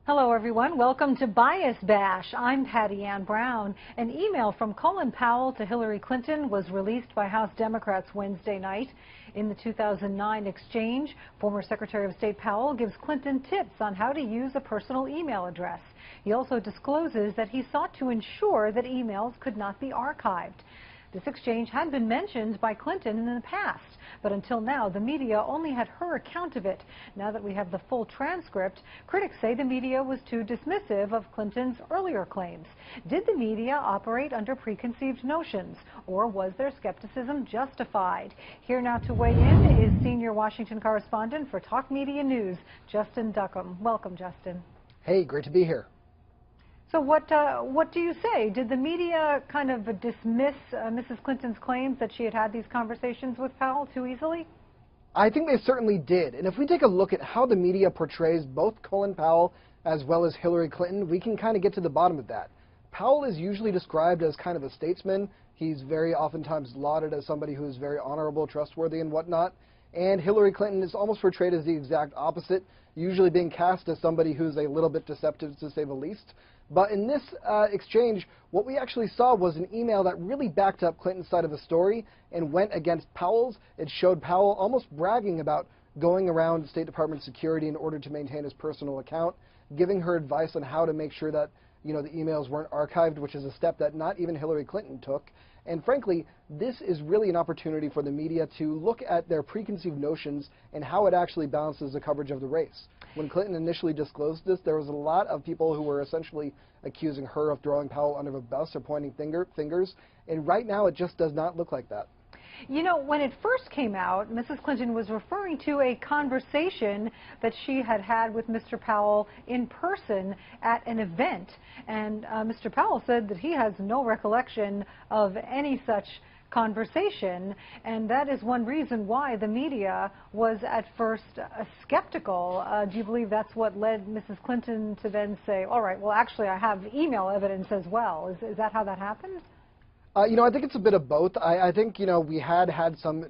Hello, everyone. Welcome to Bias Bash. I'm Patty Ann Brown. An email from Colin Powell to Hillary Clinton was released by House Democrats Wednesday night. In the 2009 exchange, former Secretary of State Powell gives Clinton tips on how to use a personal email address. He also discloses that he sought to ensure that emails could not be archived. This exchange had been mentioned by Clinton in the past, but until now, the media only had her account of it. Now that we have the full transcript, critics say the media was too dismissive of Clinton's earlier claims. Did the media operate under preconceived notions, or was their skepticism justified? Here now to weigh in is senior Washington correspondent for Talk Media News, Justin Duckham. Welcome, Justin. Hey, great to be here. So what do you say? Did the media kind of dismiss Mrs. Clinton's claims that she had had these conversations with Powell too easily? I think they certainly did. And if we take a look at how the media portrays both Colin Powell as well as Hillary Clinton, we can kind of get to the bottom of that. Powell is usually described as kind of a statesman. He's very oftentimes lauded as somebody who is very honorable, trustworthy, and whatnot. And Hillary Clinton is almost portrayed as the exact opposite, usually being cast as somebody who's a little bit deceptive, to say the least. But in this exchange, what we actually saw was an email that really backed up Clinton's side of the story and went against Powell's. It showed Powell almost bragging about going around State Department security in order to maintain his personal account, giving her advice on how to make sure that, the emails weren't archived, which is a step that not even Hillary Clinton took. And frankly, this is really an opportunity for the media to look at their preconceived notions and how it actually balances the coverage of the race. When Clinton initially disclosed this, there was a lot of people who were essentially accusing her of throwing Powell under the bus or pointing fingers, and right now it just does not look like that. You know, when it first came out, Mrs. Clinton was referring to a conversation that she had had with Mr. Powell in person at an event. And Mr. Powell said that he has no recollection of any such conversation, and that is one reason why the media was at first skeptical. Do you believe that's what led Mrs. Clinton to then say, all right, well, actually, I have email evidence as well? Is that how that happened? I think it's a bit of both. I think, we had some,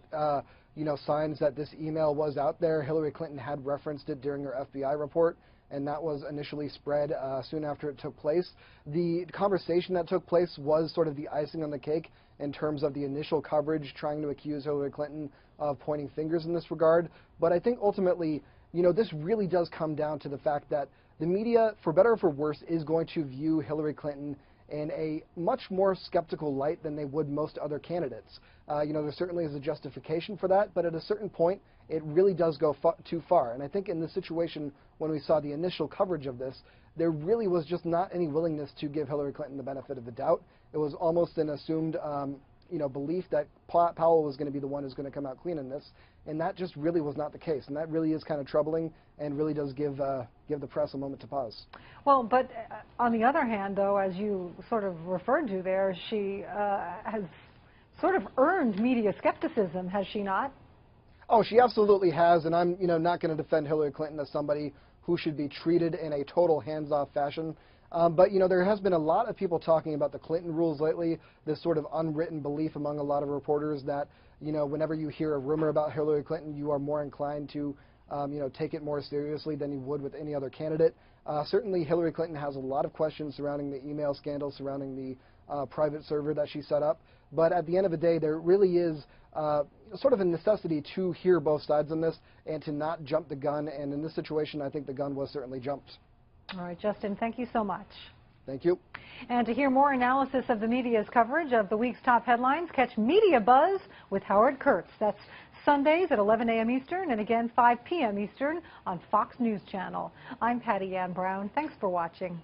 signs that this email was out there. Hillary Clinton had referenced it during her FBI report, and that was initially spread soon after it took place. The conversation that took place was sort of the icing on the cake in terms of the initial coverage trying to accuse Hillary Clinton of pointing fingers in this regard. But I think ultimately, this really does come down to the fact that the media, for better or for worse, is going to view Hillary Clinton in a much more skeptical light than they would most other candidates. There certainly is a justification for that, but at a certain point, it really does go too far. And I think in this situation, when we saw the initial coverage of this, there really was just not any willingness to give Hillary Clinton the benefit of the doubt. It was almost an assumed, belief that Powell was going to be the one who's going to come out clean in this, and that just really was not the case. And that really is kind of troubling and really does give the press a moment to pause. Well, but on the other hand, though, as you sort of referred to there, she has sort of earned media skepticism, has she not? Oh, she absolutely has, and I'm not going to defend Hillary Clinton as somebody who should be treated in a total hands-off fashion. But there has been a lot of people talking about the Clinton rules lately, this sort of unwritten belief among a lot of reporters that, whenever you hear a rumor about Hillary Clinton, you are more inclined to, take it more seriously than you would with any other candidate. Certainly, Hillary Clinton has a lot of questions surrounding the email scandal, surrounding the private server that she set up. But at the end of the day, there really is sort of a necessity to hear both sides on this and to not jump the gun. And in this situation, I think the gun was certainly jumped. All right, Justin, thank you so much. Thank you. And to hear more analysis of the media's coverage of the week's top headlines, catch Media Buzz with Howard Kurtz. That's Sundays at 11 a.m. Eastern and again 5 p.m. Eastern on Fox News Channel. I'm Patty Ann Brown. Thanks for watching.